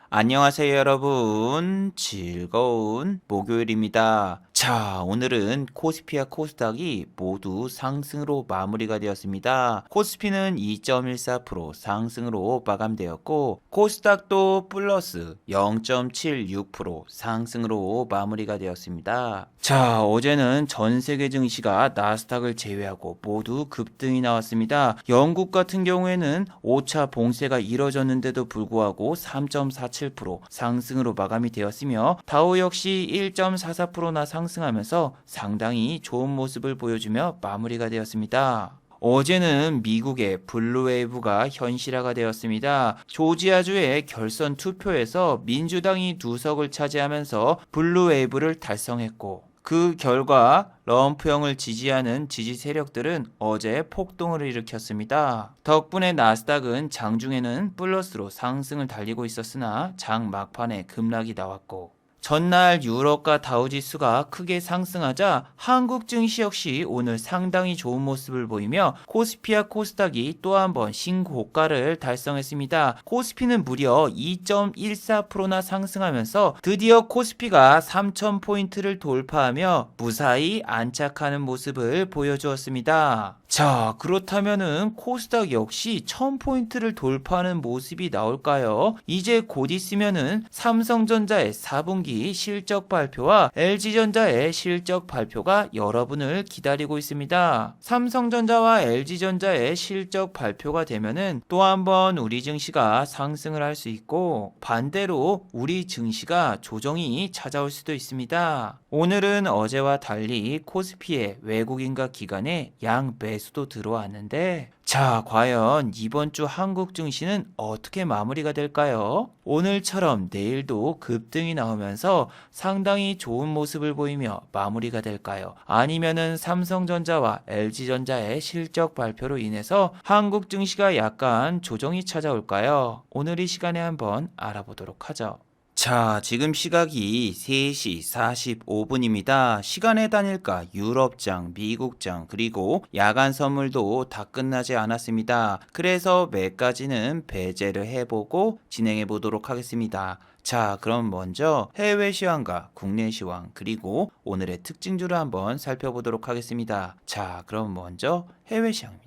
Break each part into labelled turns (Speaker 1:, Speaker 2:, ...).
Speaker 1: 안녕하세요, 여러분. 즐거운 목요일입니다. 자, 오늘은 코스피와 코스닥이 모두 상승으로 마무리가 되었습니다. 코스피는 2.14% 상승으로 마감되었고, 코스닥도 플러스 0.76% 상승으로 마무리가 되었습니다. 자, 어제는 전 세계 증시가 나스닥을 제외하고 모두 급등이 나왔습니다. 영국 같은 경우에는 5차 봉쇄가 이뤄졌는데도 불구하고 3.47% 상승으로 마감이 되었으며 다우 역시 1.44%나 상승하면서 상당히 좋은 모습을 보여주며 마무리가 되었습니다. 어제는 미국의 블루웨이브가 현실화가 되었습니다. 조지아주의 결선 투표에서 민주당이 2석을 차지하면서 블루웨이브를 달성했고, 그 결과 럼프형을 지지하는 지지 세력들은 어제 폭동을 일으켰습니다. 덕분에 나스닥은 장중에는 플러스로 상승을 달리고 있었으나 장 막판에 급락이 나왔고, 전날 유럽과 다우지수가 크게 상승하자 한국 증시 역시 오늘 상당히 좋은 모습을 보이며 코스피와 코스닥이 또 한 번 신고가를 달성했습니다. 코스피는 무려 2.14%나 상승하면서 드디어 코스피가 3,000포인트를 돌파하며 무사히 안착하는 모습을 보여주었습니다. 자, 그렇다면은 코스닥 역시 1000포인트를 돌파하는 모습이 나올까요? 이제 곧 있으면은 삼성전자의 4분기 실적 발표와 LG전자의 실적 발표가 여러분을 기다리고 있습니다. 삼성전자와 LG전자의 실적 발표가 되면은 또 한번 우리 증시가 상승을 할 수 있고, 반대로 우리 증시가 조정이 찾아올 수도 있습니다. 오늘은 어제와 달리 코스피에 외국인과 기관의 양 매수도 들어왔는데, 자, 과연 이번 주 한국 증시는 어떻게 마무리가 될까요? 오늘처럼 내일도 급등이 나오면서 상당히 좋은 모습을 보이며 마무리가 될까요? 아니면은 삼성전자와 LG전자의 실적 발표로 인해서 한국 증시가 약간 조정이 찾아올까요? 오늘 이 시간에 한번 알아보도록 하죠. 자, 지금 시각이 3시 45분입니다. 시간의 단일가 유럽장, 미국장, 그리고 야간 선물도 다 끝나지 않았습니다. 그래서 몇 가지는 배제를 해보고 진행해 보도록 하겠습니다. 자, 그럼 먼저 해외 시황과 국내 시황, 그리고 오늘의 특징주를 한번 살펴보도록 하겠습니다. 자, 그럼 먼저 해외 시황입니다.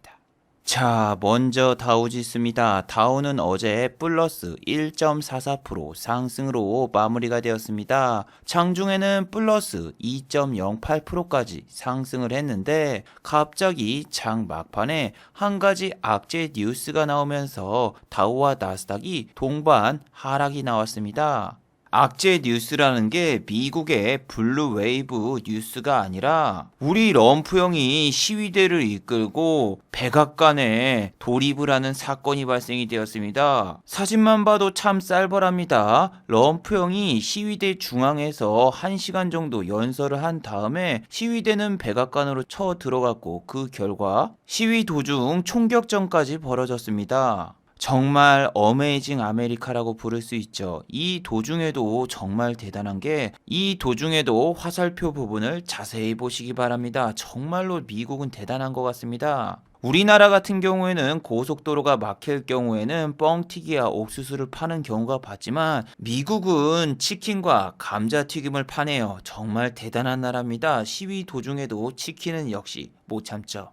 Speaker 1: 자, 먼저 다우지수입니다. 다우는 어제 플러스 1.44% 상승으로 마무리가 되었습니다. 장중에는 플러스 2.08%까지 상승을 했는데, 갑자기 장 막판에 한 가지 악재 뉴스가 나오면서 다우와 나스닥이 동반 하락이 나왔습니다. 악재 뉴스라는 게 미국의 블루웨이브 뉴스가 아니라 우리 럼프형이 시위대를 이끌고 백악관에 돌입을 하는 사건이 발생이 되었습니다. 사진만 봐도 참 쌀벌합니다. 럼프형이 시위대 중앙에서 1시간 정도 연설을 한 다음에 시위대는 백악관으로 쳐 들어갔고, 그 결과 시위 도중 총격전까지 벌어졌습니다. 정말 어메이징 아메리카라고 부를 수 있죠. 이 도중에도 정말 대단한 게, 이 도중에도 화살표 부분을 자세히 보시기 바랍니다. 정말로 미국은 대단한 것 같습니다. 우리나라 같은 경우에는 고속도로가 막힐 경우에는 뻥튀기와 옥수수를 파는 경우가 봤지만, 미국은 치킨과 감자튀김을 파네요. 정말 대단한 나라입니다. 시위 도중에도 치킨은 역시 못 참죠.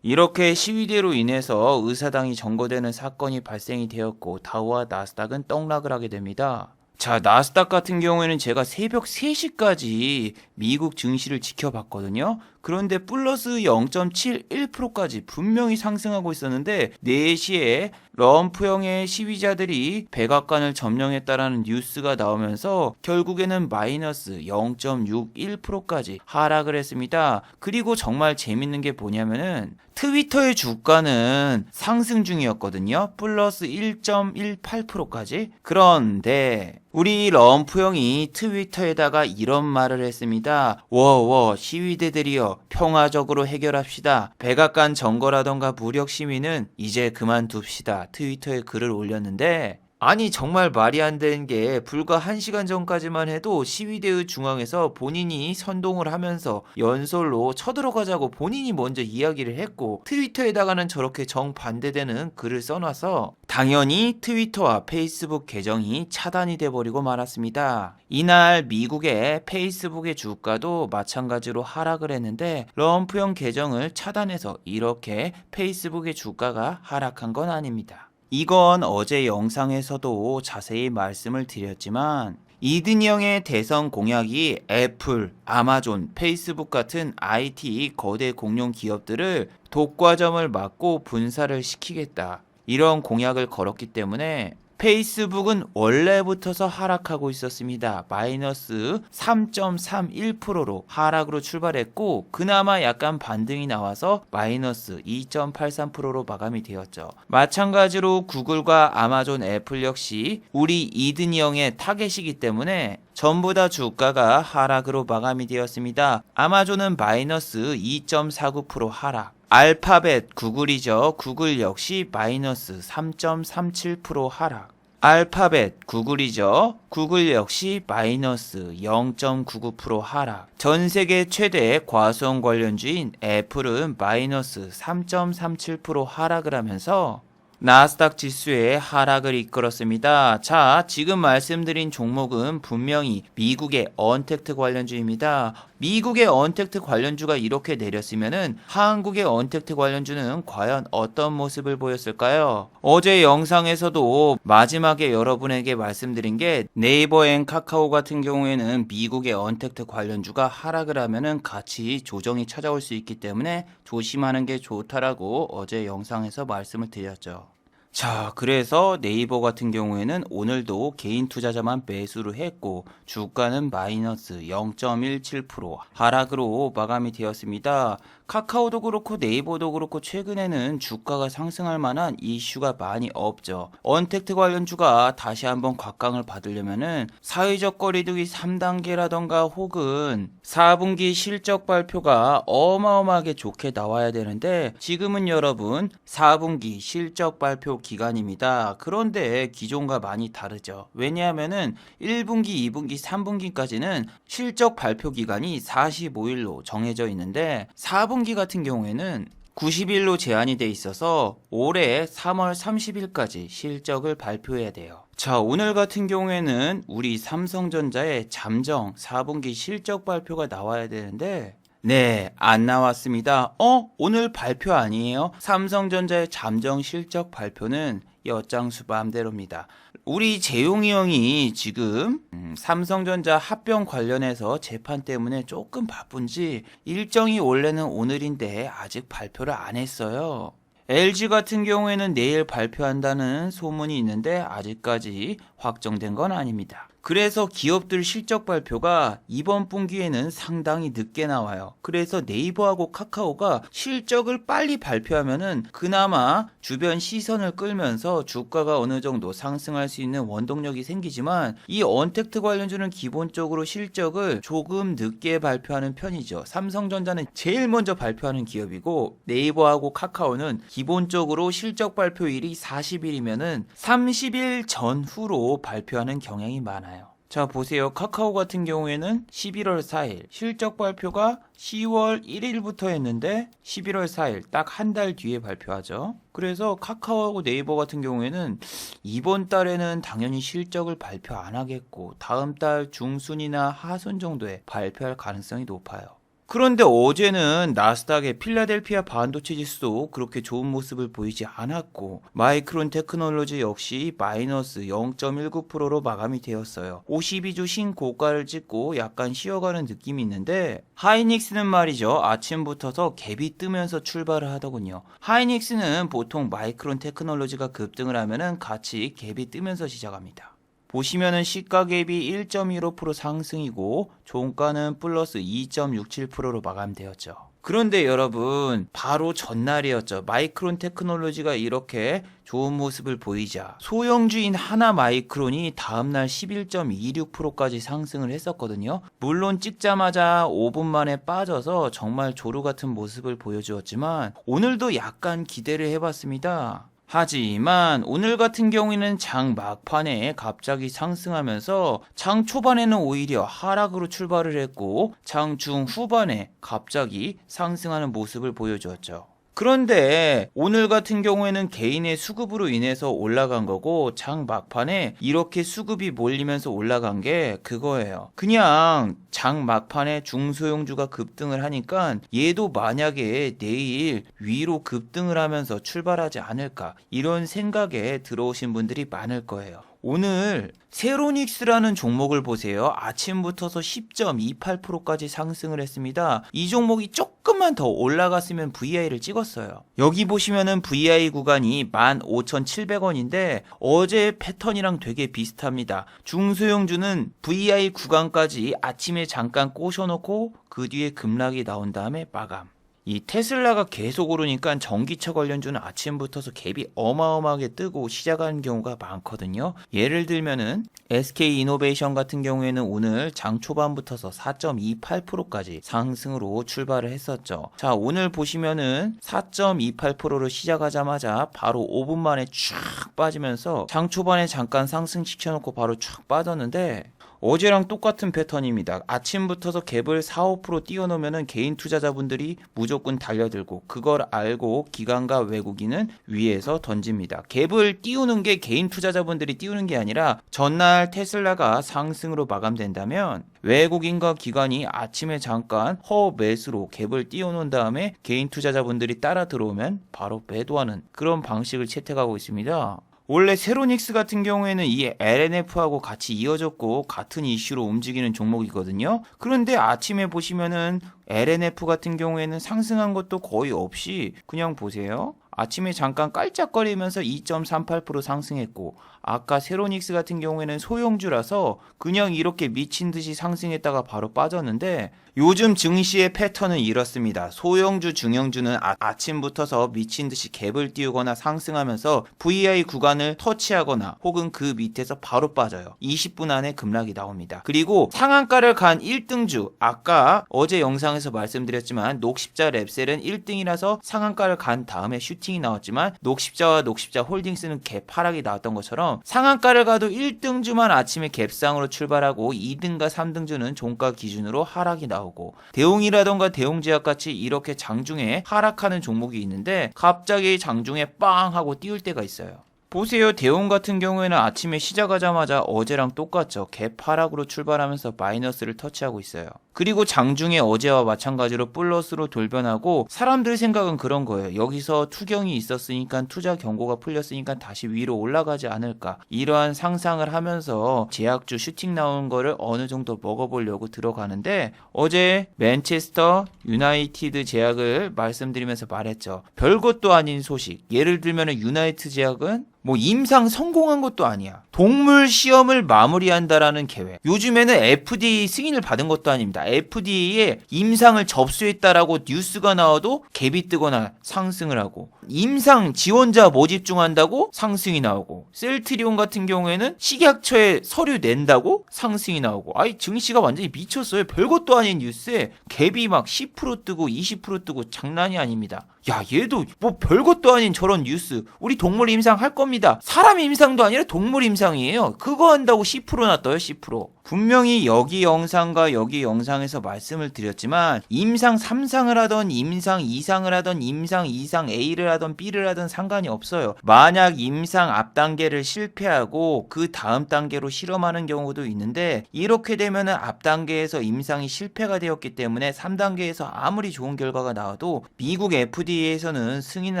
Speaker 1: 이렇게 시위대로 인해서 의사당이 점거되는 사건이 발생이 되었고, 다우와 나스닥은 떡락을 하게 됩니다. 자, 나스닥 같은 경우에는 제가 새벽 3시까지 미국 증시를 지켜봤거든요. 그런데 플러스 0.71%까지 분명히 상승하고 있었는데, 4시에 럼프형의 시위자들이 백악관을 점령했다라는 뉴스가 나오면서 결국에는 마이너스 0.61%까지 하락을 했습니다. 그리고 정말 재밌는 게 뭐냐면은 트위터의 주가는 상승 중이었거든요. 플러스 1.18%까지. 그런데 우리 럼프형이 트위터에다가 이런 말을 했습니다. 워워 시위대들이여, 평화적으로 해결합시다. 백악관 점거라던가 무력 시위는 이제 그만둡시다. 트위터에 글을 올렸는데, 아니 정말 말이 안 되는 게 불과 1시간 전까지만 해도 시위대의 중앙에서 본인이 선동을 하면서 연설로 쳐들어가자고 본인이 먼저 이야기를 했고 트위터에다가는 저렇게 정반대되는 글을 써놔서 당연히 트위터와 페이스북 계정이 차단이 돼버리고 말았습니다. 이날 미국의 페이스북의 주가도 마찬가지로 하락을 했는데 럼프형 계정을 차단해서 이렇게 페이스북의 주가가 하락한 건 아닙니다. 이건 어제 영상에서도 자세히 말씀을 드렸지만 이든이 형의 대선 공약이 애플, 아마존, 페이스북 같은 IT 거대 공룡 기업들을 독과점을 막고 분사를 시키겠다. 이런 공약을 걸었기 때문에 페이스북은 원래부터서 하락하고 있었습니다. 마이너스 3.31%로 하락으로 출발했고 그나마 약간 반등이 나와서 마이너스 2.83%로 마감이 되었죠. 마찬가지로 구글과 아마존, 애플 역시 우리 이든이 형의 타겟이기 때문에 전부 다 주가가 하락으로 마감이 되었습니다. 아마존은 마이너스 2.49% 하락. 알파벳 구글이죠. 구글 역시 마이너스 3.37% 하락. 알파벳 구글이죠. 구글 역시 마이너스 0.99% 하락. 전 세계 최대 과수원 관련주인 애플은 마이너스 3.37% 하락을 하면서 나스닥 지수의 하락을 이끌었습니다. 자, 지금 말씀드린 종목은 분명히 미국의 언택트 관련주입니다. 미국의 언택트 관련주가 이렇게 내렸으면은 한국의 언택트 관련주는 과연 어떤 모습을 보였을까요? 어제 영상에서도 마지막에 여러분에게 말씀드린 게 네이버 앤 카카오 같은 경우에는 미국의 언택트 관련주가 하락을 하면은 같이 조정이 찾아올 수 있기 때문에 조심하는 게 좋다라고 어제 영상에서 말씀을 드렸죠. 자, 그래서 네이버 같은 경우에는 오늘도 개인 투자자만 매수를 했고 주가는 마이너스 0.17% 하락으로 마감이 되었습니다. 카카오도 그렇고 네이버도 그렇고 최근에는 주가가 상승할 만한 이슈가 많이 없죠. 언택트 관련주가 다시 한번 곽강을 받으려면은 사회적 거리두기 3단계라던가 혹은 4분기 실적 발표가 어마어마하게 좋게 나와야 되는데 지금은 여러분 4분기 실적 발표 기간입니다. 그런데 기존과 많이 다르죠. 왜냐하면은 1분기, 2분기, 3분기까지는 실적 발표 기간이 45일로 정해져 있는데 4분기 같은 경우에는 90일로 제한이 돼 있어서 올해 3월 30일까지 실적을 발표해야 돼요. 자, 오늘 같은 경우에는 우리 삼성전자의 잠정 4분기 실적 발표가 나와야 되는데 네, 안 나왔습니다. 오늘 발표 아니에요? 삼성전자의 잠정 실적 발표는 엿장수 맘대로입니다. 우리 재용이 형이 지금 삼성전자 합병 관련해서 재판 때문에 조금 바쁜지 일정이 원래는 오늘인데 아직 발표를 안 했어요. LG 같은 경우에는 내일 발표한다는 소문이 있는데 아직까지 확정된 건 아닙니다. 그래서 기업들 실적 발표가 이번 분기에는 상당히 늦게 나와요. 그래서 네이버하고 카카오가 실적을 빨리 발표하면은 그나마 주변 시선을 끌면서 주가가 어느 정도 상승할 수 있는 원동력이 생기지만 이 언택트 관련주는 기본적으로 실적을 조금 늦게 발표하는 편이죠. 삼성전자는 제일 먼저 발표하는 기업이고 네이버하고 카카오는 기본적으로 실적 발표일이 40일이면은 30일 전후로 발표하는 경향이 많아요. 자, 보세요. 카카오 같은 경우에는 11월 4일 실적 발표가 10월 1일부터 했는데 11월 4일 딱 한 달 뒤에 발표하죠. 그래서 카카오하고 네이버 같은 경우에는 이번 달에는 당연히 실적을 발표 안 하겠고 다음 달 중순이나 하순 정도에 발표할 가능성이 높아요. 그런데 어제는 나스닥의 필라델피아 반도체 지수도 그렇게 좋은 모습을 보이지 않았고 마이크론 테크놀로지 역시 마이너스 0.19%로 마감이 되었어요. 52주 신고가를 찍고 약간 쉬어가는 느낌이 있는데 하이닉스는 말이죠. 아침부터서 갭이 뜨면서 출발을 하더군요. 하이닉스는 보통 마이크론 테크놀로지가 급등을 하면은 같이 갭이 뜨면서 시작합니다. 보시면은 시가갭이 1.15% 상승이고 종가는 플러스 2.67%로 마감되었죠. 그런데 여러분 바로 전날이었죠. 마이크론 테크놀로지가 이렇게 좋은 모습을 보이자 소형주인 하나마이크론이 다음날 11.26%까지 상승을 했었거든요. 물론 찍자마자 5분 만에 빠져서 정말 조루 같은 모습을 보여주었지만 오늘도 약간 기대를 해봤습니다. 하지만 오늘 같은 경우에는 장 막판에 갑자기 상승하면서 장 초반에는 오히려 하락으로 출발을 했고 장 중후반에 갑자기 상승하는 모습을 보여주었죠. 그런데 오늘 같은 경우에는 개인의 수급으로 인해서 올라간 거고 장 막판에 이렇게 수급이 몰리면서 올라간 게 그거예요. 그냥 장 막판에 중소형주가 급등을 하니까 얘도 만약에 내일 위로 급등을 하면서 출발하지 않을까 이런 생각에 들어오신 분들이 많을 거예요. 오늘 세로닉스라는 종목을 보세요. 아침부터서 10.28%까지 상승을 했습니다. 이 종목이 조금만 더 올라갔으면 VI를 찍었어요. 여기 보시면은 VI 구간이 15,700원인데 어제 패턴이랑 되게 비슷합니다. 중소형주는 VI 구간까지 아침에 잠깐 꼬셔놓고 그 뒤에 급락이 나온 다음에 마감. 이 테슬라가 계속 오르니까 전기차 관련주는 아침부터서 갭이 어마어마하게 뜨고 시작하는 경우가 많거든요. 예를 들면은 SK이노베이션 같은 경우에는 오늘 장 초반부터서 4.28%까지 상승으로 출발을 했었죠. 자, 오늘 보시면은 4.28%로 시작하자마자 바로 5분 만에 쫙 빠지면서 장 초반에 잠깐 상승시켜놓고 바로 쫙 빠졌는데 어제랑 똑같은 패턴입니다. 아침부터서 갭을 4, 5% 띄워놓으면 개인 투자자분들이 무조건 달려들고 그걸 알고 기관과 외국인은 위에서 던집니다. 갭을 띄우는 게 개인 투자자분들이 띄우는 게 아니라 전날 테슬라가 상승으로 마감된다면 외국인과 기관이 아침에 잠깐 허매수로 갭을 띄워놓은 다음에 개인 투자자분들이 따라 들어오면 바로 매도하는 그런 방식을 채택하고 있습니다. 원래 세로닉스 같은 경우에는 이 LNF하고 같이 이어졌고 같은 이슈로 움직이는 종목이거든요. 그런데 아침에 보시면은 LNF 같은 경우에는 상승한 것도 거의 없이 그냥 보세요. 아침에 잠깐 깔짝거리면서 2.38% 상승했고 아까 세로닉스 같은 경우에는 소형주라서 그냥 이렇게 미친 듯이 상승했다가 바로 빠졌는데 요즘 증시의 패턴은 이렇습니다. 소형주, 중형주는 아침부터서 미친 듯이 갭을 띄우거나 상승하면서 VI 구간을 터치하거나 혹은 그 밑에서 바로 빠져요. 20분 안에 급락이 나옵니다. 그리고 상한가를 간 1등주, 아까 어제 영상에서 말씀드렸지만 녹십자 랩셀은 1등이라서 상한가를 간 다음에 슈팅이 나왔지만 녹십자와 녹십자 홀딩스는 갭 하락이 나왔던 것처럼 상한가를 가도 1등주만 아침에 갭상으로 출발하고 2등과 3등주는 종가 기준으로 하락이 나오고 대웅이라던가 대웅제약같이 이렇게 장중에 하락하는 종목이 있는데 갑자기 장중에 빵 하고 띄울 때가 있어요. 보세요. 대웅 같은 경우에는 아침에 시작하자마자 어제랑 똑같죠. 갭 하락으로 출발하면서 마이너스를 터치하고 있어요. 그리고 장중에 어제와 마찬가지로 플러스로 돌변하고 사람들 생각은 그런 거예요. 여기서 투경이 있었으니까 투자 경고가 풀렸으니까 다시 위로 올라가지 않을까. 이러한 상상을 하면서 제약주 슈팅 나온 거를 어느 정도 먹어보려고 들어가는데 어제 맨체스터 유나이티드 제약을 말씀드리면서 말했죠. 별것도 아닌 소식. 예를 들면 유나이티드 제약은 뭐 임상 성공한 것도 아니야. 동물 시험을 마무리한다라는 계획. 요즘에는 FDA 승인을 받은 것도 아닙니다. FDA에 임상을 접수했다라고 뉴스가 나와도 갭이 뜨거나 상승을 하고 임상 지원자 모집 중 한다고 상승이 나오고 셀트리온 같은 경우에는 식약처에 서류 낸다고 상승이 나오고 아이 증시가 완전히 미쳤어요. 별것도 아닌 뉴스에 갭이 막 10% 뜨고 20% 뜨고 장난이 아닙니다. 야 얘도 뭐 별것도 아닌 저런 뉴스 우리 동물 임상 할 겁니다. 사람 임상도 아니라 동물 임상이에요. 그거 한다고 10%나 떠요. 10%. 분명히 여기 영상과 여기 영상에서 말씀을 드렸지만 임상 3상을 하던 임상 2상을 하던 임상 2상 A를 하던 B를 하던 상관이 없어요. 만약 임상 앞 단계를 실패하고 그 다음 단계로 실험하는 경우도 있는데 이렇게 되면은 앞 단계에서 임상이 실패가 되었기 때문에 3단계에서 아무리 좋은 결과가 나와도 미국 FDA에서는 승인을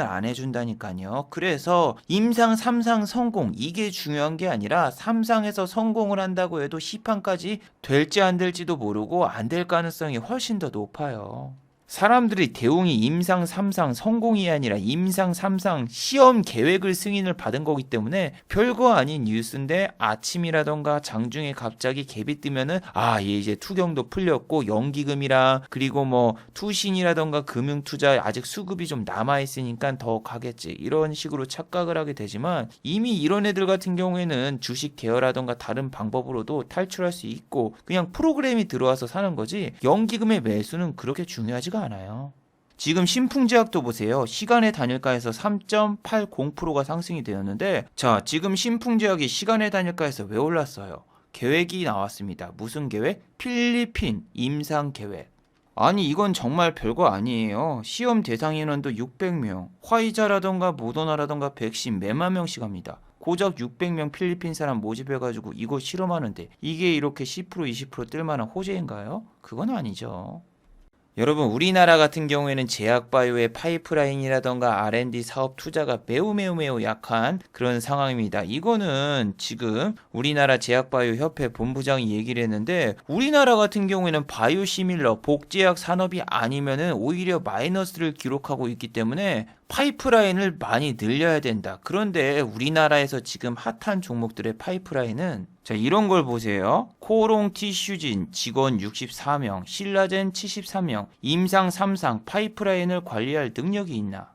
Speaker 1: 안 해준다니까요. 그래서 임상 3상 성공 이게 중요한 게 아니라 3상에서 성공을 한다고 해도 시판까지 될지 안 될지도 모르고 안 될 가능성이 훨씬 더 높아요. 사람들이 대웅이 임상 3상 성공이 아니라 임상 3상 시험 계획을 승인을 받은 거기 때문에 별거 아닌 뉴스인데 아침이라던가 장중에 갑자기 갭이 뜨면은 아, 얘 이제 투경도 풀렸고 연기금이랑 그리고 뭐 투신이라던가 금융투자 아직 수급이 좀 남아있으니까 더 가겠지 이런 식으로 착각을 하게 되지만 이미 이런 애들 같은 경우에는 주식 계열라던가 다른 방법으로도 탈출할 수 있고 그냥 프로그램이 들어와서 사는 거지 연기금의 매수는 그렇게 중요하지가 않아요. 지금 신풍제약도 보세요. 시간의 단일가에서 3.80%가 상승이 되었는데, 자, 지금 신풍제약이 시간의 단일가에서 왜 올랐어요? 계획이 나왔습니다. 무슨 계획? 필리핀 임상 계획. 아니, 이건 정말 별거 아니에요. 시험 대상 인원도 600명, 화이자라던가 모더나라던가 백신 몇만 명씩 합니다. 고작 600명 필리핀 사람 모집해가지고 이거 실험하는데 이게 이렇게 10% 20% 뜰만한 호재인가요? 그건 아니죠. 여러분, 우리나라 같은 경우에는 제약바이오의 파이프라인이라던가 R&D 사업 투자가 매우 약한 그런 상황입니다. 이거는 지금 우리나라 제약바이오 협회 본부장이 얘기를 했는데, 우리나라 같은 경우에는 바이오시밀러 복제약 산업이 아니면은 오히려 마이너스를 기록하고 있기 때문에 파이프라인을 많이 늘려야 된다. 그런데 우리나라에서 지금 핫한 종목들의 파이프라인은, 자, 이런 걸 보세요. 코롱 티슈진 직원 64명, 신라젠 73명, 임상 3상 파이프라인을 관리할 능력이 있나?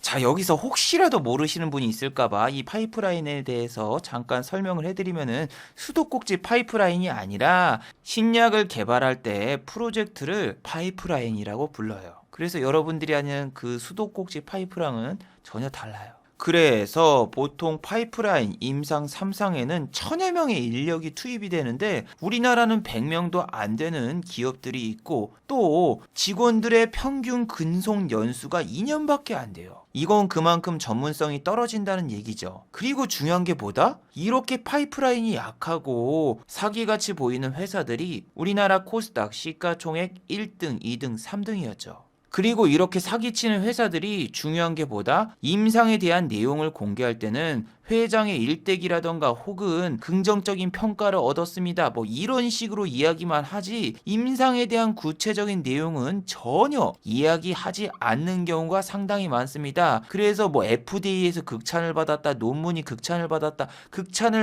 Speaker 1: 자, 여기서 혹시라도 모르시는 분이 있을까봐 이 파이프라인에 대해서 잠깐 설명을 해드리면은, 수도꼭지 파이프라인이 아니라 신약을 개발할 때 프로젝트를 파이프라인이라고 불러요. 그래서 여러분들이 아는 그 수도꼭지 파이프랑은 전혀 달라요. 그래서 보통 파이프라인 임상 3상에는 1000여 명의 인력이 투입이 되는데, 우리나라는 100명도 안 되는 기업들이 있고, 또 직원들의 평균 근속 연수가 2년밖에 안 돼요. 이건 그만큼 전문성이 떨어진다는 얘기죠. 그리고 중요한 게 뭐다? 이렇게 파이프라인이 약하고 사기같이 보이는 회사들이 우리나라 코스닥 시가총액 1등, 2등, 3등이었죠. 그리고 이렇게 사기치는 회사들이 중요한 게 뭐다? 임상에 대한 내용을 공개할 때는 회장의 일대기라던가 혹은 긍정적인 평가를 얻었습니다, 뭐 이런 식으로 이야기만 하지, 임상에 대한 구체적인 내용은 전혀 이야기하지 않는 경우가 상당히 많습니다. 그래서 뭐 FDA에서 극찬을 받았다, 논문이 극찬을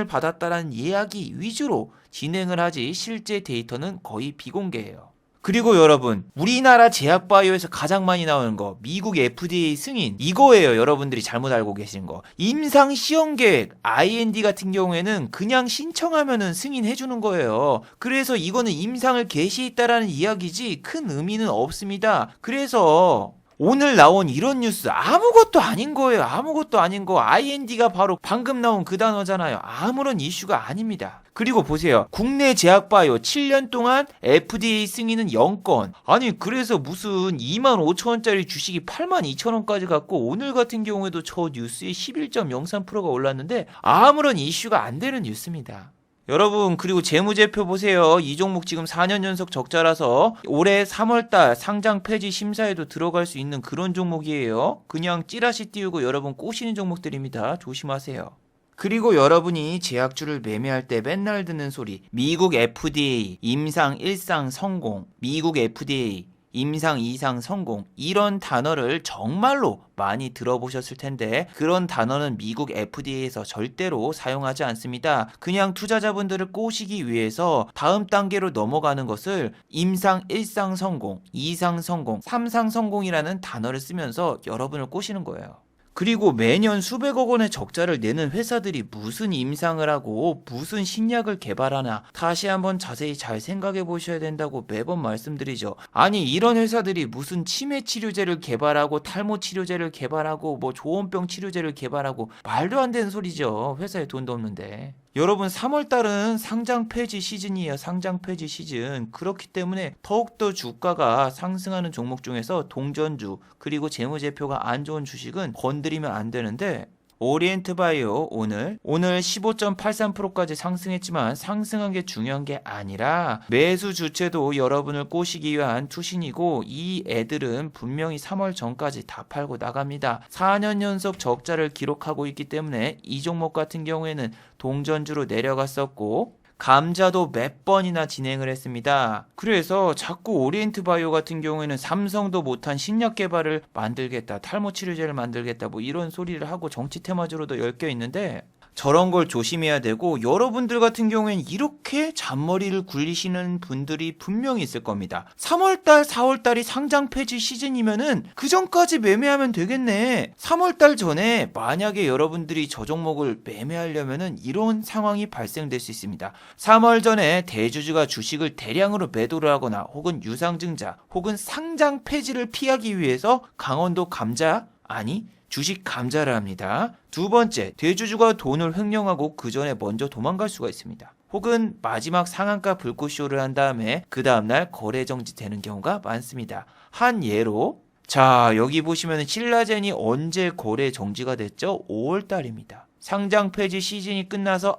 Speaker 1: 받았다라는 이야기 위주로 진행을 하지, 실제 데이터는 거의 비공개예요. 그리고 여러분, 우리나라 제약바이오에서 가장 많이 나오는 거 미국 FDA 승인, 이거예요. 여러분들이 잘못 알고 계신 거. 임상 시험 계획 IND 같은 경우에는 그냥 신청하면은 승인해 주는 거예요. 그래서 이거는 임상을 개시했다라는 이야기지 큰 의미는 없습니다. 그래서 오늘 나온 이런 뉴스 아무것도 아닌 거예요. 아무것도 아닌 거. IND가 바로 방금 나온 그 단어잖아요. 아무런 이슈가 아닙니다. 그리고 보세요. 국내 제약바이오 7년 동안 FDA 승인은 0건. 아니, 그래서 무슨 25,000원짜리 주식이 82,000원까지 갔고, 오늘 같은 경우에도 저 뉴스에 11.03%가 올랐는데 아무런 이슈가 안 되는 뉴스입니다. 여러분, 그리고 재무제표 보세요. 이 종목 지금 4년 연속 적자라서 올해 3월달 상장 폐지 심사에도 들어갈 수 있는 그런 종목이에요. 그냥 찌라시 띄우고 여러분 꼬시는 종목들입니다. 조심하세요. 그리고 여러분이 제약주를 매매할 때 맨날 듣는 소리, 미국 FDA 임상 1상 성공, 미국 FDA 임상 2상 성공, 이런 단어를 정말로 많이 들어보셨을 텐데, 그런 단어는 미국 FDA에서 절대로 사용하지 않습니다. 그냥 투자자분들을 꼬시기 위해서 다음 단계로 넘어가는 것을 임상 1상 성공, 2상 성공, 3상 성공이라는 단어를 쓰면서 여러분을 꼬시는 거예요. 그리고 매년 수백억 원의 적자를 내는 회사들이 무슨 임상을 하고 무슨 신약을 개발하나, 다시 한번 자세히 잘 생각해 보셔야 된다고 매번 말씀드리죠. 아니, 이런 회사들이 무슨 치매 치료제를 개발하고 탈모 치료제를 개발하고 뭐 조원병 치료제를 개발하고, 말도 안 되는 소리죠. 회사에 돈도 없는데. 여러분, 3월달은 상장 폐지 시즌이에요. 상장 폐지 시즌. 그렇기 때문에 더욱더 주가가 상승하는 종목 중에서 동전주, 그리고 재무제표가 안 좋은 주식은 건드리면 안 되는데, 오리엔트바이오 오늘 15.83%까지 상승했지만 상승한 게 중요한 게 아니라 매수 주체도 여러분을 꼬시기 위한 투신이고, 이 애들은 분명히 3월 전까지 다 팔고 나갑니다. 4년 연속 적자를 기록하고 있기 때문에 이 종목 같은 경우에는 동전주로 내려갔었고, 감자도 몇 번이나 진행을 했습니다. 그래서 자꾸 오리엔트바이오 같은 경우에는 삼성도 못한 신약 개발을 만들겠다, 탈모 치료제를 만들겠다, 뭐 이런 소리를 하고 정치 테마주로도 엮여 있는데, 저런 걸 조심해야 되고, 여러분들 같은 경우에는 이렇게 잔머리를 굴리시는 분들이 분명히 있을 겁니다. 3월달 4월달이 상장 폐지 시즌이면은 그 전까지 매매하면 되겠네. 3월달 전에 만약에 여러분들이 저 종목을 매매하려면은 이런 상황이 발생될 수 있습니다. 3월 전에 대주주가 주식을 대량으로 매도를 하거나 혹은 유상증자 혹은 상장 폐지를 피하기 위해서 강원도 감자, 아니 주식 감자를 합니다. 두 번째, 대주주가 돈을 횡령하고 그 전에 먼저 도망갈 수가 있습니다. 혹은 마지막 상한가 불꽃쇼를 한 다음에 그 다음날 거래 정지되는 경우가 많습니다. 한 예로, 자 여기 보시면 신라젠이 언제 거래 정지가 됐죠? 5월달입니다. 상장 폐지 시즌이 끝나서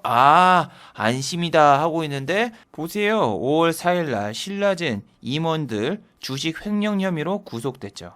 Speaker 1: 안심이다 하고 있는데, 보세요. 5월 4일날 신라젠 임원들 주식 횡령 혐의로 구속됐죠.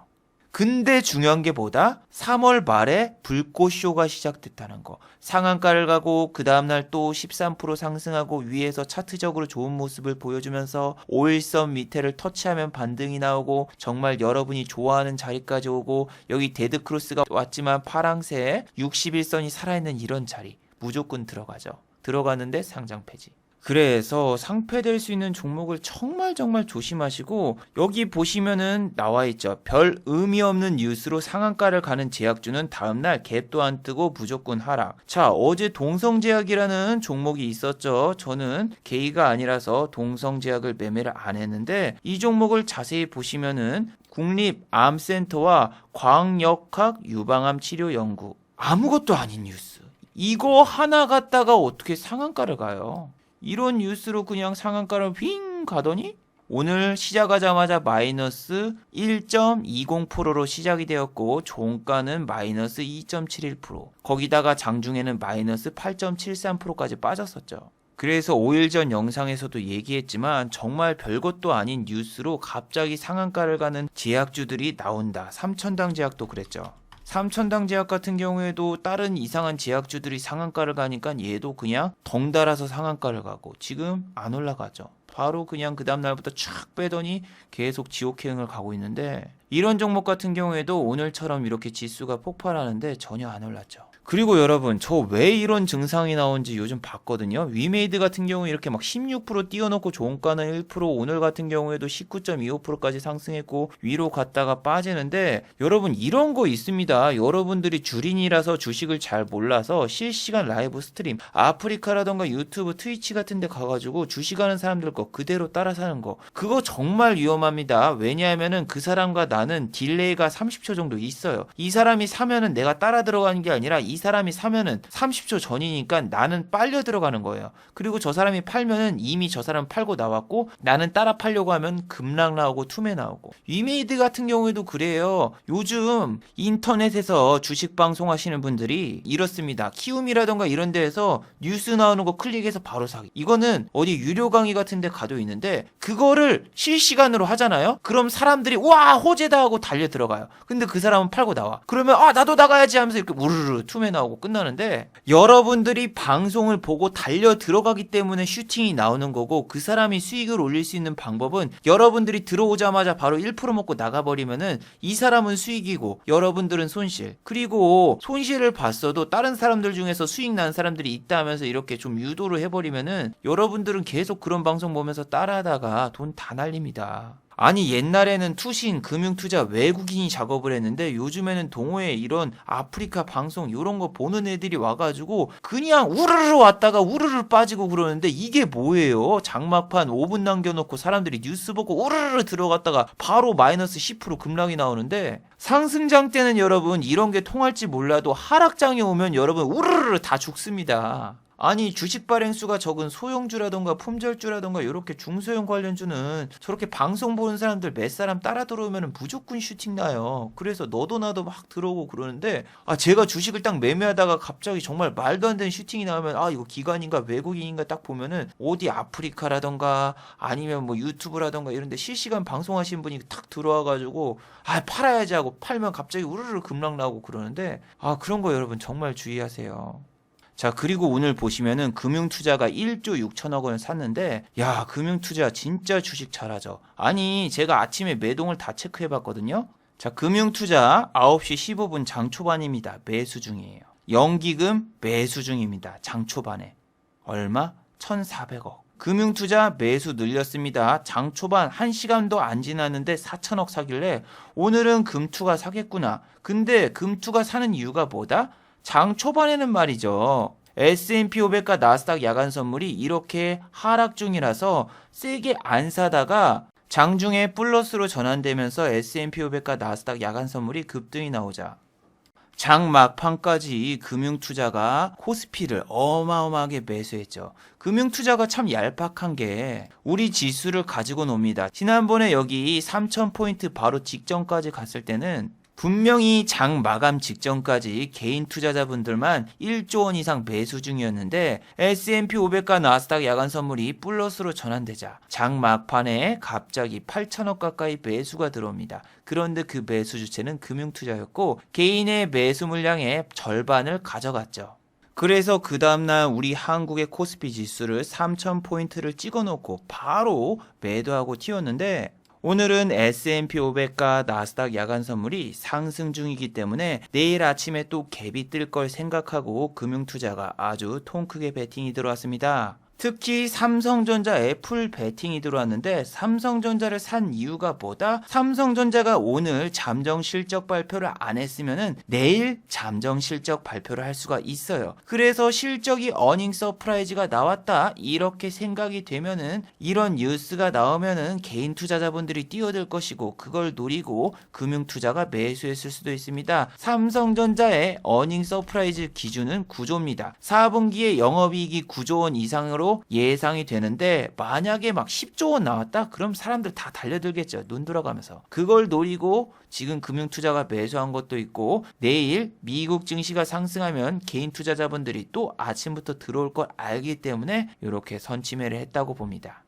Speaker 1: 근데 중요한 게 뭐다? 3월 말에 불꽃쇼가 시작됐다는 거. 상한가를 가고 그 다음날 또 13% 상승하고 위에서 차트적으로 좋은 모습을 보여주면서 5일선 밑에를 터치하면 반등이 나오고 정말 여러분이 좋아하는 자리까지 오고, 여기 데드크로스가 왔지만 파랑새 61선이 살아있는 이런 자리 무조건 들어가죠. 들어가는데 상장 폐지. 그래서 상폐될 수 있는 종목을 정말 조심하시고, 여기 보시면은 나와 있죠. 별 의미 없는 뉴스로 상한가를 가는 제약주는 다음날 갭도 안 뜨고 무조건 하락. 자, 어제 동성제약이라는 종목이 있었죠. 저는 개의가 아니라서 동성제약을 매매를 안 했는데, 이 종목을 자세히 보시면은 국립암센터와 광역학 유방암 치료 연구, 아무것도 아닌 뉴스. 이거 하나 갖다가 어떻게 상한가를 가요? 이런 뉴스로 그냥 상한가를 휙 가더니 오늘 시작하자마자 마이너스 1.20%로 시작이 되었고 종가는 마이너스 2.71%, 거기다가 장중에는 마이너스 8.73%까지 빠졌었죠. 그래서 5일 전 영상에서도 얘기했지만 정말 별것도 아닌 뉴스로 갑자기 상한가를 가는 제약주들이 나온다. 삼천당 제약도 그랬죠. 삼천당 제약 같은 경우에도 다른 이상한 제약주들이 상한가를 가니까 얘도 그냥 덩달아서 상한가를 가고 지금 안 올라가죠. 바로 그냥 그 다음 날부터 쫙 빼더니 계속 지옥행을 가고 있는데, 이런 종목 같은 경우에도 오늘처럼 이렇게 지수가 폭발하는데 전혀 안 올랐죠. 그리고 여러분, 저 왜 이런 증상이 나온지 요즘 봤거든요. 위메이드 같은 경우 이렇게 막 16% 띄워놓고 종가는 1%, 오늘 같은 경우에도 19.25%까지 상승했고 위로 갔다가 빠지는데, 여러분 이런 거 있습니다. 여러분들이 주린이라서 주식을 잘 몰라서 실시간 라이브 스트림, 아프리카라던가 유튜브, 트위치 같은 데 가가지고 주식하는 사람들 거 그대로 따라 사는 거, 그거 정말 위험합니다. 왜냐하면은 그 사람과 나는 딜레이가 30초 정도 있어요. 이 사람이 사면은 내가 따라 들어가는 게 아니라 이 사람이 사면은 30초 전이니까 나는 빨려 들어가는 거예요. 그리고 저 사람이 팔면은 이미 저 사람 팔고 나왔고, 나는 따라 팔려고 하면 급락 나오고 투매 나오고. 위메이드 같은 경우에도 그래요. 요즘 인터넷에서 주식 방송 하시는 분들이 이렇습니다. 키움이라던가 이런 데에서 뉴스 나오는 거 클릭해서 바로 사기. 이거는 어디 유료 강의 같은 데 가도 있는데 그거를 실시간으로 하잖아요. 그럼 사람들이 와 호재다 하고 달려 들어가요. 근데 그 사람은 팔고 나와. 그러면 나도 나가야지 하면서 이렇게 우르르 투매 나오고 끝나는데, 여러분들이 방송을 보고 달려 들어가기 때문에 슈팅이 나오는 거고, 그 사람이 수익을 올릴 수 있는 방법은 여러분들이 들어오자마자 바로 1% 먹고 나가버리면은 이 사람은 수익이고 여러분들은 손실. 그리고 손실을 봤어도 다른 사람들 중에서 수익 난 사람들이 있다 하면서 이렇게 좀 유도를 해버리면은 여러분들은 계속 그런 방송 보면서 따라하다가 돈 다 날립니다. 아니 옛날에는 투신, 금융투자 외국인이 작업을 했는데 요즘에는 동호회 이런 아프리카 방송 이런 거 보는 애들이 와가지고 그냥 우르르 왔다가 우르르 빠지고 그러는데, 이게 뭐예요? 장막판 5분 남겨놓고 사람들이 뉴스 보고 우르르 들어갔다가 바로 마이너스 10% 급락이 나오는데, 상승장 때는 여러분 이런 게 통할지 몰라도 하락장이 오면 여러분 우르르 다 죽습니다. 아니 주식 발행수가 적은 소형주라던가 품절주라던가 이렇게 중소형 관련주는 저렇게 방송 보는 사람들 몇 사람 따라 들어오면 무조건 슈팅 나요. 그래서 너도 나도 막 들어오고 그러는데, 제가 주식을 딱 매매하다가 갑자기 정말 말도 안 되는 슈팅이 나오면 이거 기관인가 외국인인가 딱 보면은 어디 아프리카라던가 아니면 뭐 유튜브라던가 이런 데 실시간 방송하시는 분이 탁 들어와가지고 팔아야지 하고 팔면 갑자기 우르르 급락 나오고 그러는데, 그런 거 여러분 정말 주의하세요. 자, 그리고 오늘 보시면은 금융투자가 1조 6천억 원을 샀는데, 야, 금융투자 진짜 주식 잘하죠. 아니, 제가 아침에 매동을 다 체크해 봤거든요. 자, 금융투자 9시 15분 장 초반입니다. 매수 중이에요. 연기금 매수 중입니다. 장 초반에. 얼마? 1,400억. 금융투자 매수 늘렸습니다. 장 초반 1시간도 안 지났는데 4천억 사길래 오늘은 금투가 사겠구나. 근데 금투가 사는 이유가 뭐다? 장 초반에는 말이죠. S&P 500과 나스닥 야간 선물이 이렇게 하락 중이라서 세게 안 사다가 장중에 플러스로 전환되면서 S&P 500과 나스닥 야간 선물이 급등이 나오자 장 막판까지 금융투자가 코스피를 어마어마하게 매수했죠. 금융투자가 참 얄팍한 게 우리 지수를 가지고 놉니다. 지난번에 여기 3,000포인트 바로 직전까지 갔을 때는 분명히 장 마감 직전까지 개인 투자자분들만 1조 원 이상 매수 중이었는데 S&P 500과 나스닥 야간 선물이 플러스로 전환되자 장 막판에 갑자기 8천억 가까이 매수가 들어옵니다. 그런데 그 매수 주체는 금융투자였고 개인의 매수 물량의 절반을 가져갔죠. 그래서 그 다음날 우리 한국의 코스피 지수를 3,000포인트를 찍어놓고 바로 매도하고 튀었는데 오늘은 S&P 500과 나스닥 야간 선물이 상승 중이기 때문에 내일 아침에 또 갭이 뜰 걸 생각하고 금융투자가 아주 통 크게 베팅이 들어왔습니다. 특히 삼성전자에 풀 베팅이 들어왔는데 삼성전자를 산 이유가 뭐다? 삼성전자가 오늘 잠정 실적 발표를 안 했으면은 내일 잠정 실적 발표를 할 수가 있어요. 그래서 실적이 어닝 서프라이즈가 나왔다 이렇게 생각이 되면은 이런 뉴스가 나오면은 개인 투자자분들이 뛰어들 것이고 그걸 노리고 금융투자가 매수했을 수도 있습니다. 삼성전자의 어닝 서프라이즈 기준은 9조입니다. 4분기에 영업이익이 9조 원 이상으로 예상이 되는데 만약에 막 10조 원 나왔다? 그럼 사람들 다 달려들겠죠. 눈 돌아가면서. 그걸 노리고 지금 금융투자가 매수한 것도 있고 내일 미국 증시가 상승하면 개인 투자자분들이 또 아침부터 들어올 걸 알기 때문에 이렇게 선침해를 했다고 봅니다.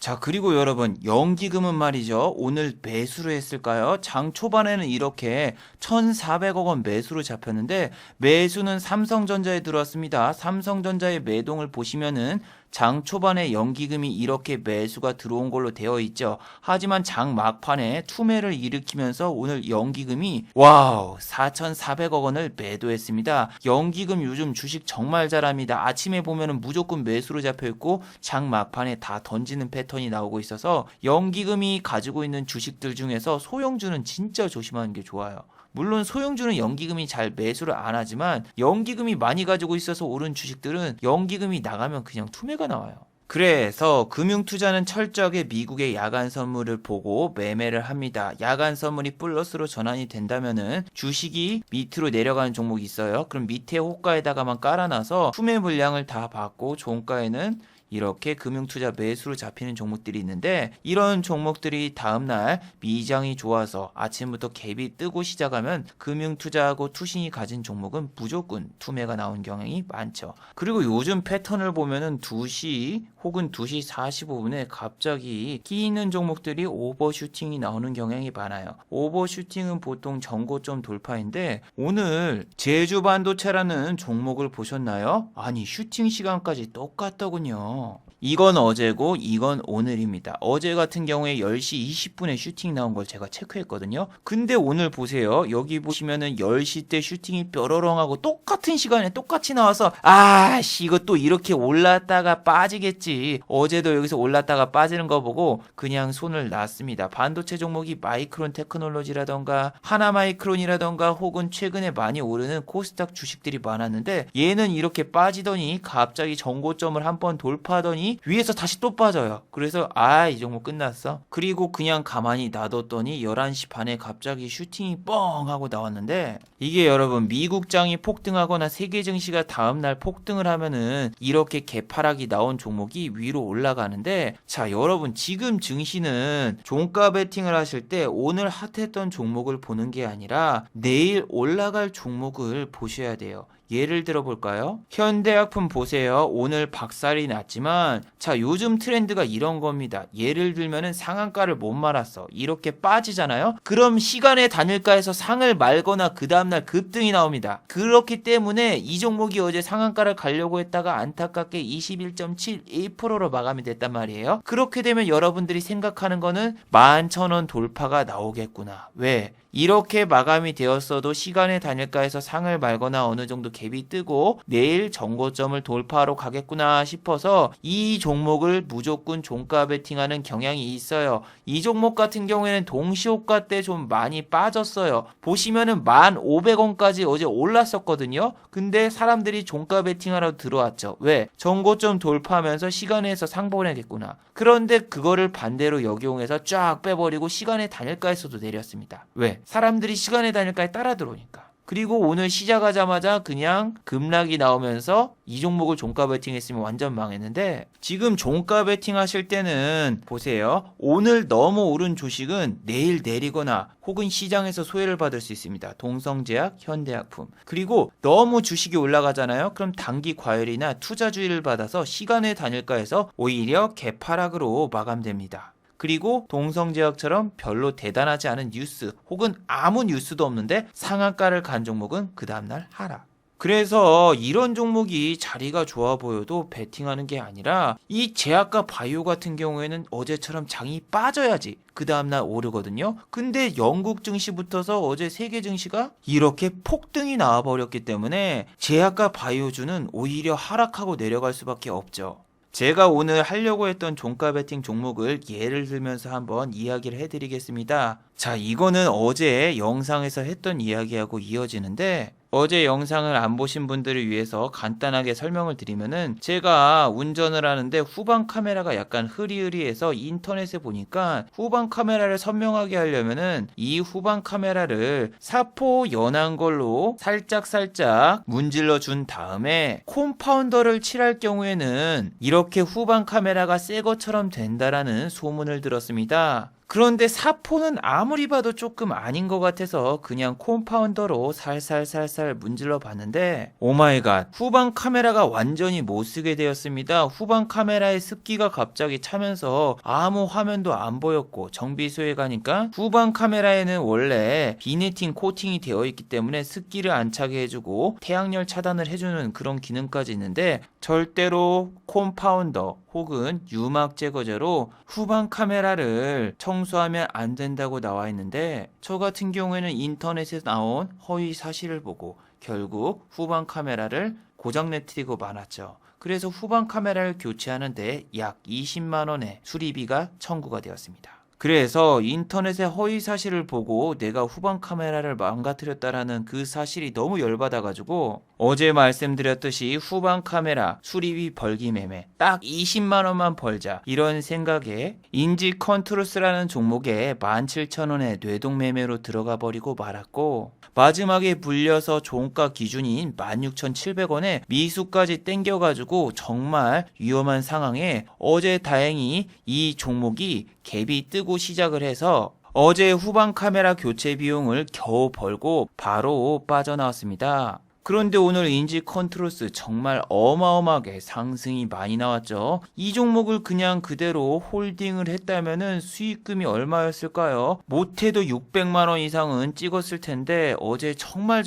Speaker 1: 자, 그리고 여러분 연기금은 말이죠. 오늘 매수를 했을까요? 장 초반에는 이렇게 1,400억 원 매수로 잡혔는데 매수는 삼성전자에 들어왔습니다. 삼성전자의 매동을 보시면은 장 초반에 연기금이 이렇게 매수가 들어온 걸로 되어 있죠. 하지만 장 막판에 투매를 일으키면서 오늘 연기금이 와우 4,400억 원을 매도했습니다. 연기금 요즘 주식 정말 잘합니다. 아침에 보면은 무조건 매수로 잡혀있고 장 막판에 다 던지는 패턴이 나오고 있어서 연기금이 가지고 있는 주식들 중에서 소형주는 진짜 조심하는 게 좋아요. 물론 소형주는 연기금이 잘 매수를 안 하지만 연기금이 많이 가지고 있어서 오른 주식들은 연기금이 나가면 그냥 투매가 나와요. 그래서 금융투자는 철저하게 미국의 야간 선물을 보고 매매를 합니다. 야간 선물이 플러스로 전환이 된다면은 주식이 밑으로 내려가는 종목이 있어요. 그럼 밑에 호가에다가만 깔아놔서 투매 물량을 다 받고 종가에는 이렇게 금융투자 매수로 잡히는 종목들이 있는데 이런 종목들이 다음날 미장이 좋아서 아침부터 갭이 뜨고 시작하면 금융투자하고 투신이 가진 종목은 무조건 투매가 나온 경향이 많죠. 그리고 요즘 패턴을 보면은 2시 혹은 2시 45분에 갑자기 끼 있는 종목들이 오버슈팅이 나오는 경향이 많아요. 오버슈팅은 보통 전고점 돌파인데 오늘 제주반도체라는 종목을 보셨나요? 아니 슈팅 시간까지 똑같더군요. 이건 어제고 이건 오늘입니다. 어제 같은 경우에 10시 20분에 슈팅 나온 걸 제가 체크했거든요. 근데 오늘 보세요. 여기 보시면은 10시 때 슈팅이 뾰로롱하고 똑같은 시간에 똑같이 나와서 아씨 이거 또 이렇게 올랐다가 빠지겠지. 어제도 여기서 올랐다가 빠지는 거 보고 그냥 손을 놨습니다. 반도체 종목이 마이크론 테크놀로지라던가 하나마이크론이라던가 혹은 최근에 많이 오르는 코스닥 주식들이 많았는데 얘는 이렇게 빠지더니 갑자기 전고점을 한번 돌파하더니 위에서 다시 또 빠져요. 그래서 이 종목 끝났어. 그리고 그냥 가만히 놔뒀더니 11시 반에 갑자기 슈팅이 뻥 하고 나왔는데 이게 여러분 미국장이 폭등하거나 세계 증시가 다음날 폭등을 하면은 이렇게 개파락이 나온 종목이 위로 올라가는데 자 여러분 지금 증시는 종가 베팅을 하실 때 오늘 핫했던 종목을 보는 게 아니라 내일 올라갈 종목을 보셔야 돼요. 예를 들어 볼까요? 현대약품 보세요. 오늘 박살이 났지만 자 요즘 트렌드가 이런 겁니다. 예를 들면은 상한가를 못 말았어. 이렇게 빠지잖아요. 그럼 시간의 단일가에서 상을 말거나 그 다음날 급등이 나옵니다. 그렇기 때문에 이 종목이 어제 상한가를 가려고 했다가 안타깝게 21.71%로 마감이 됐단 말이에요. 그렇게 되면 여러분들이 생각하는 거는 11,000원 돌파가 나오겠구나. 왜? 이렇게 마감이 되었어도 시간의 단일가에서 상을 말거나 어느 정도 갭이 뜨고 내일 정고점을 돌파하러 가겠구나 싶어서 이 종목을 무조건 종가 베팅하는 경향이 있어요. 이 종목 같은 경우에는 동시호가 때 좀 많이 빠졌어요. 보시면은 1,500원까지 어제 올랐었거든요. 근데 사람들이 종가 베팅하러 들어왔죠. 왜? 정고점 돌파하면서 시간에서 상봉하겠구나. 그런데 그거를 반대로 역용해서 쫙 빼버리고 시간의 단일가에서도 내렸습니다. 왜? 사람들이 시간의 단일가에 따라 들어오니까. 그리고 오늘 시작하자마자 그냥 급락이 나오면서 이 종목을 종가 베팅했으면 완전 망했는데, 지금 종가 베팅 하실 때는 보세요. 오늘 너무 오른 주식은 내일 내리거나 혹은 시장에서 소외를 받을 수 있습니다. 동성제약, 현대약품. 그리고 너무 주식이 올라가잖아요. 그럼 단기 과열이나 투자주의를 받아서 시간의 단일가에서 오히려 개파락으로 마감됩니다. 그리고 동성제약처럼 별로 대단하지 않은 뉴스 혹은 아무 뉴스도 없는데 상한가를 간 종목은 그 다음날 하락. 그래서 이런 종목이 자리가 좋아 보여도 베팅하는 게 아니라 이 제약과 바이오 같은 경우에는 어제처럼 장이 빠져야지 그 다음날 오르거든요. 근데 영국 증시부터서 어제 세계 증시가 이렇게 폭등이 나와버렸기 때문에 제약과 바이오주는 오히려 하락하고 내려갈 수밖에 없죠. 제가 오늘 하려고 했던 종가 베팅 종목을 예를 들면서 한번 이야기를 해드리겠습니다. 자, 이거는 어제 영상에서 했던 이야기하고 이어지는데, 어제 영상을 안 보신 분들을 위해서 간단하게 설명을 드리면은, 제가 운전을 하는데 후방 카메라가 약간 흐리흐리해서 인터넷에 보니까 후방 카메라를 선명하게 하려면은 이 후방 카메라를 사포 연한 걸로 살짝 문질러 준 다음에 콤파운더를 칠할 경우에는 이렇게 후방 카메라가 새 것처럼 된다라는 소문을 들었습니다. 그런데 사포는 아무리 봐도 조금 아닌 것 같아서 그냥 콤파운더로 살살 문질러 봤는데, 오마이갓, 후방 카메라가 완전히 못 쓰게 되었습니다. 후방 카메라에 습기가 갑자기 차면서 아무 화면도 안 보였고, 정비소에 가니까 후방 카메라에는 원래 비니팅 코팅이 되어 있기 때문에 습기를 안 차게 해주고 태양열 차단을 해주는 그런 기능까지 있는데, 절대로 콤파운더 혹은 유막 제거제로 후방 카메라를 청소하면 안 된다고 나와 있는데, 저 같은 경우에는 인터넷에서 나온 허위 사실을 보고 결국 후방 카메라를 고장내트리고 말았죠. 그래서 후방 카메라를 교체하는데 약 20만 원의 수리비가 청구가 되었습니다. 그래서 인터넷에 허위 사실을 보고 내가 후방 카메라를 망가뜨렸다라는 그 사실이 너무 열받아가지고 어제 말씀드렸듯이 후방 카메라 수리비 벌기 매매 딱 20만 원만 벌자 이런 생각에 인지 컨트롤스라는 종목에 17,000원에 뇌동 매매로 들어가 버리고 말았고, 마지막에 불려서 종가 기준인 16,700원에 미수까지 땡겨가지고 정말 위험한 상황에 어제 다행히 이 종목이 갭이 뜨고 시작을 해서 어제 후방 카메라 교체 비용을 겨우 벌고 바로 빠져나왔습니다. 그런데 오늘 인지 컨트롤스 정말 어마어마하게 상승이 많이 나왔죠. 이 종목을 그냥 그대로 홀딩을 했다면은 수익금이 얼마였을까요? 못해도 600만 원 이상은 찍었을 텐데 어제 정말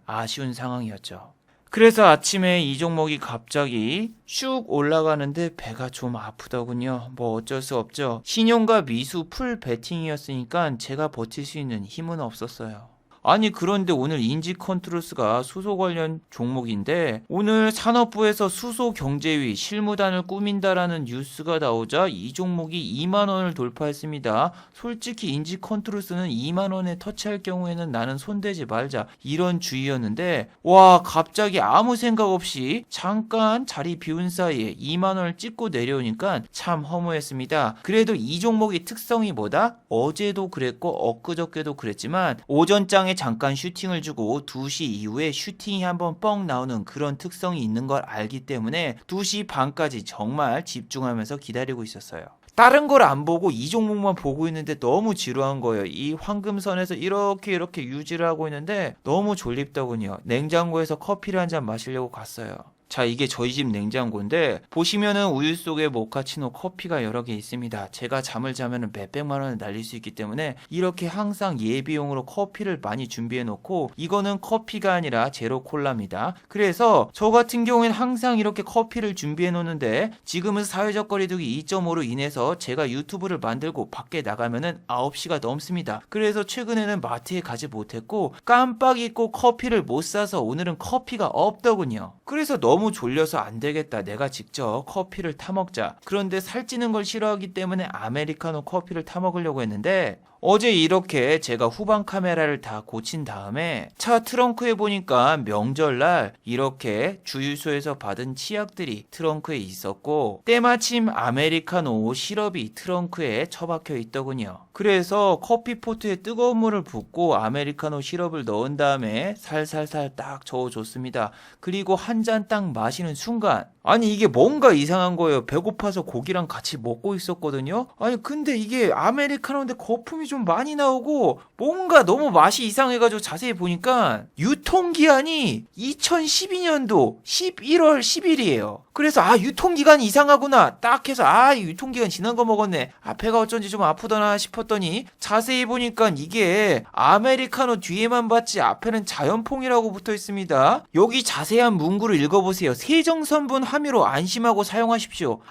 Speaker 1: 아쉬운 상황이었죠. 그래서 아침에 이 종목이 갑자기 쭉 올라가는데 배가 좀 아프더군요. 뭐 어쩔 수 없죠. 신용과 미수 풀 베팅이었으니까 제가 버틸 수 있는 힘은 없었어요. 아니, 그런데 오늘 인지 컨트롤스가 수소 관련 종목인데 오늘 산업부에서 수소 경제위 실무단을 꾸민다라는 뉴스가 나오자 이 종목이 2만 원을 돌파했습니다. 솔직히 인지 컨트롤스는 2만 원에 터치할 경우에는 나는 손대지 말자 이런 주의였는데, 와, 갑자기 아무 생각 없이 잠깐 자리 비운 사이에 2만 원을 찍고 내려오니까 참 허무했습니다. 그래도 이 종목의 특성이 뭐다? 어제도 그랬고 엊그저께도 그랬지만 오전장에 잠깐 슈팅을 주고 2시 이후에 슈팅이 한번 뻥 나오는 그런 특성이 있는 걸 알기 때문에 2시 반까지 정말 집중하면서 기다리고 있었어요. 다른 걸 안 보고 이 종목만 보고 있는데 너무 지루한 거예요. 이 황금선에서 이렇게 유지를 하고 있는데 너무 졸립더군요. 냉장고에서 커피를 한 잔 마시려고 갔어요. 자, 이게 저희 집 냉장고인데 보시면은 우유 속에 모카치노 커피가 여러 개 있습니다. 제가 잠을 자면은 몇백만 원을 날릴 수 있기 때문에 이렇게 항상 예비용으로 커피를 많이 준비해 놓고, 이거는 커피가 아니라 제로 콜라입니다. 그래서 저 같은 경우에는 항상 이렇게 커피를 준비해 놓는데, 지금은 사회적 거리두기 2.5로 인해서 제가 유튜브를 만들고 밖에 나가면은 9시가 넘습니다. 그래서 최근에는 마트에 가지 못했고 깜빡 잊고 커피를 못 사서 오늘은 커피가 없더군요. 그래서 너무 졸려서 안 되겠다, 내가 직접 커피를 타 먹자. 그런데 살찌는 걸 싫어하기 때문에 아메리카노 커피를 타 먹으려고 했는데, 어제 이렇게 제가 후방 카메라를 다 고친 다음에 차 트렁크에 보니까 명절날 이렇게 주유소에서 받은 치약들이 트렁크에 있었고, 때마침 아메리카노 시럽이 트렁크에 처박혀 있더군요. 그래서 커피포트에 뜨거운 물을 붓고 아메리카노 시럽을 넣은 다음에 살살살 딱 저어줬습니다. 그리고 한 잔 딱 마시는 순간, 아니 이게 뭔가 이상한 거예요. 배고파서 고기랑 같이 먹고 있었거든요. 아니 근데 이게 아메리카노인데 거품이 좀 많이 나오고 뭔가 너무 맛이 이상해가지고 자세히 보니까 유통기한이 2012년도 11월 10일이에요. 그래서 유통기간이 이상하구나 딱 해서 유통기간 지난 거 먹었네, 배가 어쩐지 좀 아프더나 싶었더니 자세히 보니까 이게 아메리카노 뒤에만 봤지 앞에는 자연퐁이라고 붙어 있습니다. 여기 자세한 문구를 읽어보세요. 세정성분 함유로 안심하고 사용하십시오.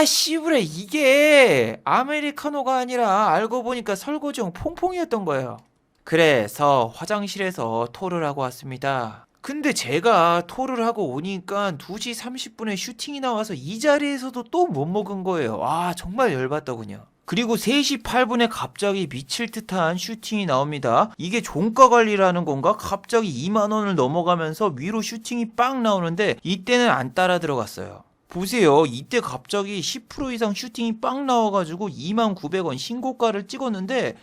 Speaker 1: 씨부레, 이게 아메리카노가 아니라 알고 보니까 설거지용 퐁퐁이었던 거예요. 그래서 화장실에서 토를 하고 왔습니다. 근데 제가 토를 하고 오니까 2시 30분에 슈팅이 나와서 이 자리에서도 또 못 먹은 거예요. 정말 열받더군요. 그리고 3시 8분에 갑자기 미칠 듯한 슈팅이 나옵니다. 이게 종가 관리라는 건가? 갑자기 2만 원을 넘어가면서 위로 슈팅이 빵 나오는데 이때는 안 따라 들어갔어요. 보세요. 이때 갑자기 10% 이상 슈팅이 빵 나와가지고 29,900원 신고가를 찍었는데,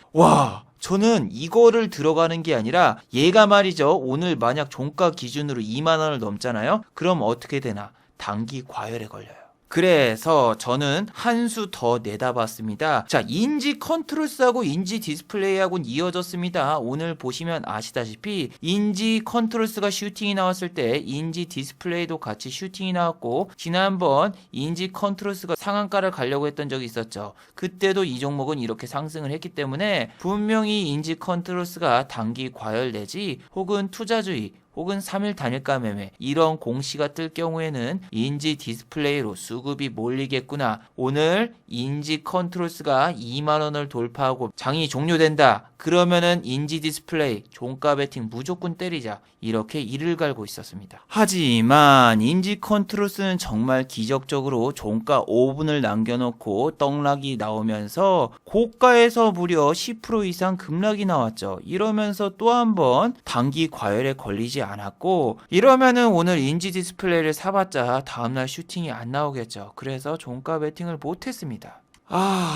Speaker 1: 저는 이거를 들어가는 게 아니라 얘가 말이죠. 오늘 만약 종가 기준으로 2만 원을 넘잖아요. 그럼 어떻게 되나? 단기 과열에 걸려요. 그래서 저는 한 수 더 내다봤습니다. 자, 인지 컨트롤스하고 인지 디스플레이하고는 이어졌습니다. 오늘 보시면 아시다시피 인지 컨트롤스가 슈팅이 나왔을 때 인지 디스플레이도 같이 슈팅이 나왔고, 지난번 인지 컨트롤스가 상한가를 가려고 했던 적이 있었죠. 그때도 이 종목은 이렇게 상승을 했기 때문에 분명히 인지 컨트롤스가 단기 과열 내지 혹은 투자주의 혹은 3일 단일가 매매 이런 공시가 뜰 경우에는 인지 디스플레이로 수급이 몰리겠구나. 오늘 인지 컨트롤스가 2만 원을 돌파하고 장이 종료된다. 그러면은 인지 디스플레이 종가 베팅 무조건 때리자. 이렇게 이를 갈고 있었습니다. 하지만 인지 컨트롤스는 정말 기적적으로 종가 5분을 남겨놓고 떡락이 나오면서 고가에서 무려 10% 이상 급락이 나왔죠. 이러면서 또 한 번 단기 과열에 걸리지 않았고, 이러면은 오늘 인지 디스플레이를 사봤자 다음날 슈팅이 안 나오겠죠. 그래서 종가 베팅을 못했습니다.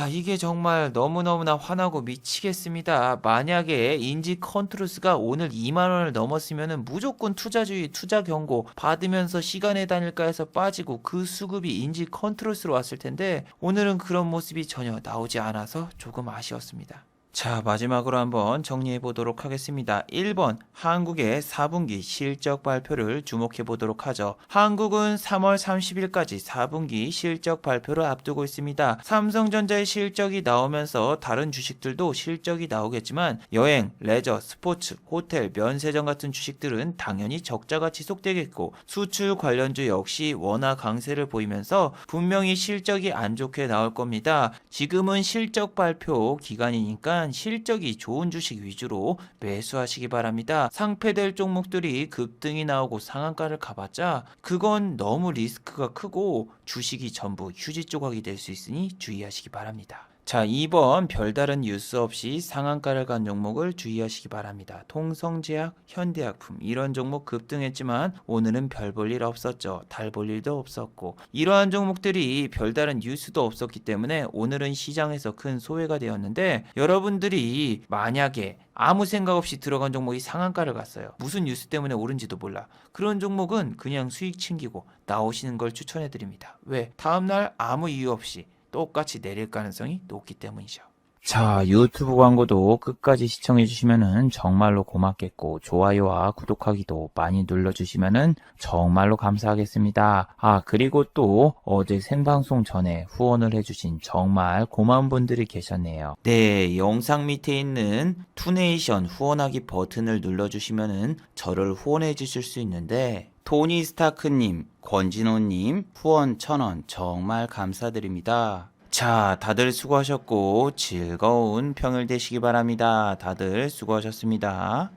Speaker 1: 이게 정말 너무너무나 화나고 미치겠습니다. 만약에 인지 컨트롤스가 오늘 2만 원을 넘었으면 무조건 투자주의 투자 경고 받으면서 시간의 단일가에서 빠지고 그 수급이 인지 컨트롤스로 왔을 텐데, 오늘은 그런 모습이 전혀 나오지 않아서 조금 아쉬웠습니다. 자, 마지막으로 한번 정리해 보도록 하겠습니다. 1번, 한국의 4분기 실적 발표를 주목해 보도록 하죠. 한국은 3월 30일까지 4분기 실적 발표를 앞두고 있습니다. 삼성전자의 실적이 나오면서 다른 주식들도 실적이 나오겠지만 여행, 레저, 스포츠, 호텔, 면세점 같은 주식들은 당연히 적자가 지속되겠고, 수출 관련주 역시 원화 강세를 보이면서 분명히 실적이 안 좋게 나올 겁니다. 지금은 실적 발표 기간이니까 실적이 좋은 주식 위주로 매수하시기 바랍니다. 상폐될 종목들이 급등이 나오고 상한가를 가봤자 그건 너무 리스크가 크고 주식이 전부 휴지 조각이 될 수 있으니 주의하시기 바랍니다. 자, 2번 별다른 뉴스 없이 상한가를 간 종목을 주의하시기 바랍니다. 통성제약, 현대약품 이런 종목 급등했지만 오늘은 별 볼 일 없었죠. 달 볼 일도 없었고, 이러한 종목들이 별다른 뉴스도 없었기 때문에 오늘은 시장에서 큰 소외가 되었는데, 여러분들이 만약에 아무 생각 없이 들어간 종목이 상한가를 갔어요. 무슨 뉴스 때문에 오른지도 몰라. 그런 종목은 그냥 수익 챙기고 나오시는 걸 추천해 드립니다. 왜? 다음날 아무 이유 없이 똑같이 내릴 가능성이 높기 때문이죠. 자, 유튜브 광고도 끝까지 시청해주시면은 정말로 고맙겠고, 좋아요와 구독하기도 많이 눌러주시면은 정말로 감사하겠습니다. 아, 그리고 또 어제 생방송 전에 후원을 해주신 정말 고마운 분들이 계셨네요. 네, 영상 밑에 있는 투네이션 후원하기 버튼을 눌러주시면은 저를 후원해 주실 수 있는데, 토니 스타크님, 권진호님, 후원 1,000원 정말 감사드립니다. 자, 다들 수고하셨고 즐거운 평일 되시기 바랍니다. 다들 수고하셨습니다.